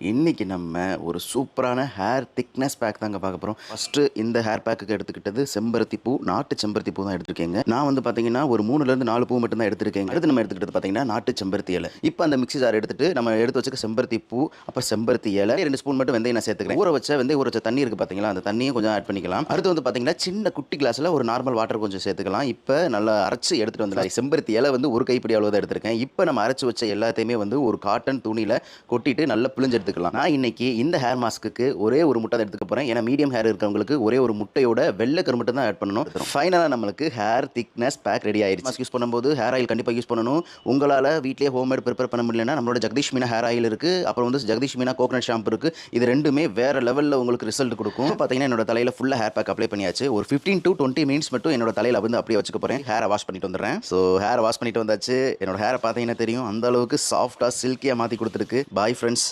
இன்னைக்கு நம்ம ஒரு சூப்பரான ஹேர் திக்னஸ் பேக் தாங்க பார்க்க போகிறோம். ஃபஸ்ட்டு இந்த ஹேர் பேக்குக்கு எடுத்துக்கிட்டது செம்பருத்தி பூ, நாட்டு செம்பருத்தி பூ தான் எடுத்துருக்கேங்க. நான் வந்து பார்த்தீங்கன்னா ஒரு 3லேருந்து 4 பூ மட்டும் தான் எடுத்துருக்கேங்க. அடுத்து நம்ம எடுத்துக்கிட்டது பார்த்தீங்கன்னா நாட்டு செம்பருத்தி இலை. இப்போ அந்த மிக்ஸி ஜார் எடுத்துட்டு நம்ம எடுத்து வச்சுக்க செம்பருத்தி பூ, அப்புறம் செம்பருத்தி இலை, 2 ஸ்பூன் மட்டும் வெந்தயம் நான் சேர்த்துக்கிறேன். வெந்தயம் ஊற வச்ச தண்ணி இருக்குது பார்த்தீங்களா, அந்த தண்ணியும் கொஞ்சம் ஆட் பண்ணிக்கலாம். அடுத்து வந்து பார்த்தீங்கன்னா சின்ன குட்டி கிளாஸில் ஒரு நார்மல் வாட்டர் கொஞ்சம் சேர்த்துக்கலாம். இப்போ நல்லா அரைச்சி எடுத்துகிட்டு வந்துடலாம். செம்பருத்தி இலை வந்து ஒரு கைப்பிடி அளவு தான் எடுத்திருக்கேன். இப்போ நம்ம அரைச்சி வச்ச எல்லாத்தையுமே வந்து ஒரு காட்டன் துணியில் கொட்டிட்டு நல்லா பிழிஞ்சு எடுத்துக்கலாம். நான் இன்னைக்கு இந்த ஹேர் மாஸ்க்கு ஒரே ஒரு முட்டை தான் எடுத்துக்க போறேன். ஏன்னா மீடியம் ஹேர் இருக்கிறவங்களுக்கு ஒரே ஒரு முட்டையோட வெள்ளை கரு மட்டும் தான் ஆட் பண்ணணும். ஃபைனலா நம்மளுக்கு ஹேர் திக்னஸ் பேக் ரெடி ஆயிடுச்சு. மாஸ்க் யூஸ் பண்ணும்போது ஹேர் ஆயில் கண்டிப்பா யூஸ் பண்ணணும். உங்களால வீட்லயே ஹோம்மேட் ப்ரிப்பேர் பண்ண முடியலன்னா நம்மளோட ஜெகதீஷ் மீனா ஹேர் ஆயில் இருக்கு. அப்புறம் வந்து ஜெகதீஷ் மீனா கோகனட் ஷாம்பு இருக்கு. இது ரெண்டுமே வேற லெவல்ல உங்களுக்கு ரிசல்ட் கொடுக்கும். பாத்தீங்கன்னா என்னோட தலையில ஃபுல்லா ஹேர் பேக் அப்ளை பண்ணியாச்சு. ஒரு 15 to 20 மினிட்ஸ் மட்டும் என்னோட தலையில வந்து அப்படியே வச்சுக்க போறேன். ஹேரை வாஷ் பண்ணிட்டு வந்துடுறேன். ஸோ ஹேரை வாஷ் பண்ணிட்டு வந்தாச்சு. என்னோட ஹேரை பார்த்தீங்கன்னா தெரியும், அந்த அளவுக்கு சாஃப்டா சில்கியா மாத்தி கொடுத்துருக்கு. Bye friends.